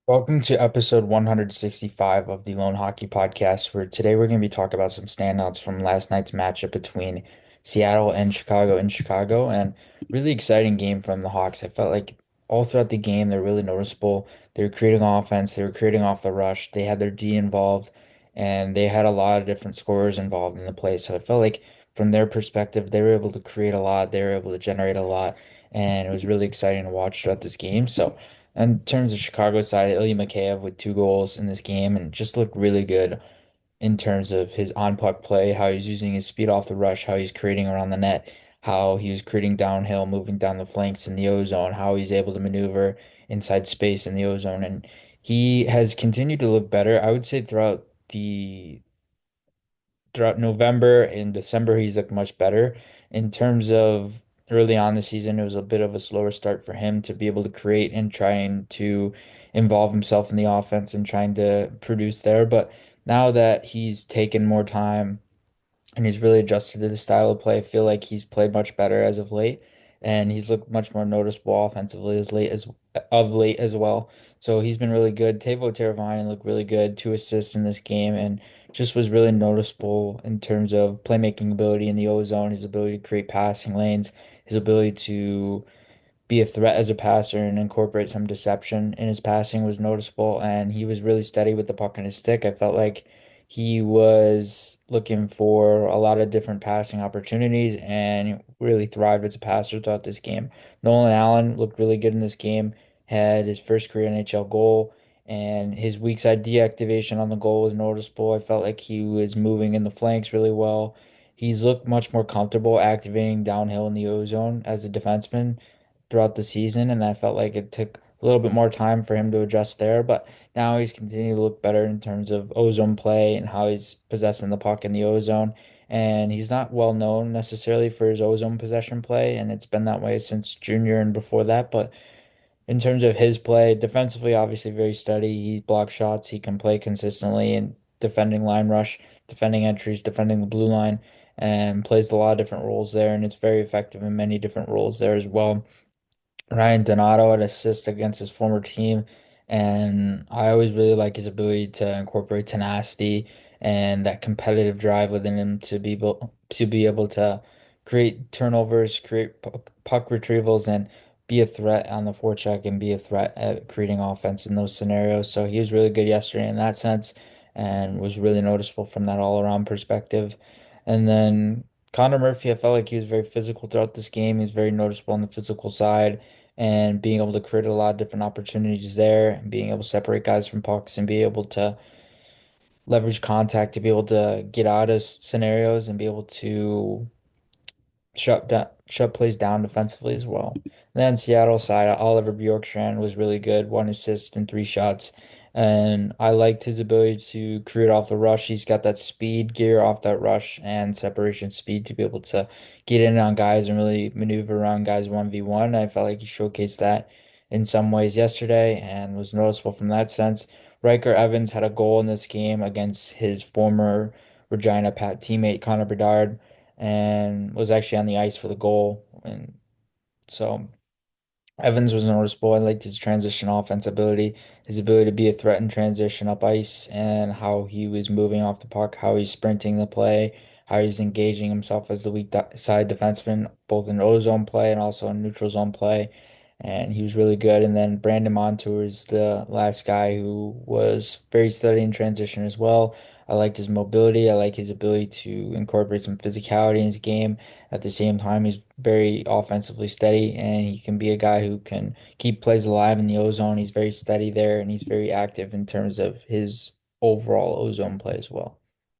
Welcome to episode 165 of the Lone Hockey Podcast, where today we're going to be talking about some standouts from last night's matchup between Seattle and Chicago in Chicago, and really exciting game from the Hawks. I felt like all throughout the game they're really noticeable. They were creating offense, they were creating off the rush, they had their D involved, and they had a lot of different scorers involved in the play. So I felt like from their perspective, they were able to create a lot, they were able to generate a lot, and it was really exciting to watch throughout this game. So in terms of Chicago side, Ilya Mikheyev with 2 goals in this game and just looked really good in terms of his on-puck play, how he's using his speed off the rush, how he's creating around the net, how he was creating downhill, moving down the flanks in the O zone, how he's able to maneuver inside space in the O zone. And he has continued to look better, I would say, throughout November and December, he's looked much better. In terms of early on the season, it was a bit of a slower start for him to be able to create and trying to involve himself in the offense and trying to produce there. But now that he's taken more time and he's really adjusted to the style of play. I feel like he's played much better as of late, and he's looked much more noticeable offensively of late as well. So he's been really good. Teuvo Teravainen looked really good, 2 assists in this game, and just was really noticeable in terms of playmaking ability in the O zone, his ability to create passing lanes, his ability to be a threat as a passer and incorporate some deception in his passing was noticeable, and he was really steady with the puck on his stick. I felt like he was looking for a lot of different passing opportunities and really thrived as a passer throughout this game. Nolan Allen looked really good in this game, had his first career NHL goal, and his weak side deactivation on the goal was noticeable. I felt like he was moving in the flanks really well. He's looked much more comfortable activating downhill in the O zone as a defenseman throughout the season, and I felt like it took a little bit more time for him to adjust there. But now he's continued to look better in terms of ozone play and how he's possessing the puck in the ozone. And he's not well known necessarily for his ozone possession play, and it's been that way since junior and before that. But in terms of his play, defensively, obviously very steady. He blocks shots, he can play consistently and defending line rush, defending entries, defending the blue line, and plays a lot of different roles there. And it's very effective in many different roles there as well. Ryan Donato had assist against his former team, and I always really like his ability to incorporate tenacity and that competitive drive within him to be able to create turnovers, create puck retrievals, and be a threat on the forecheck and be a threat at creating offense in those scenarios. So he was really good yesterday in that sense, and was really noticeable from that all-around perspective. And then Connor Murphy, I felt like he was very physical throughout this game. He was very noticeable on the physical side and being able to create a lot of different opportunities there and being able to separate guys from pucks and be able to leverage contact to be able to get out of scenarios and be able to shut plays down defensively as well. And then Seattle side, Oliver Bjorkstrand was really good, 1 assist and 3 shots. And I liked his ability to create off the rush. He's got that speed gear off that rush and separation speed to be able to get in on guys and really maneuver around guys 1v1. I felt like he showcased that in some ways yesterday and was noticeable from that sense. Riker Evans had a goal in this game against his former Regina Pat teammate Connor Bedard and was actually on the ice for the goal. And so Evans was noticeable. I liked his transition offense ability, his ability to be a threat in transition up ice, and how he was moving off the puck, how he's sprinting the play, how he's engaging himself as the side defenseman, both in ozone play and also in neutral zone play. And he was really good. And then Brandon Montour is the last guy who was very steady in transition as well. I liked his mobility. I like his ability to incorporate some physicality in his game. At the same time, he's very offensively steady, and he can be a guy who can keep plays alive in the ozone. He's very steady there, and he's very active in terms of his overall ozone play as well.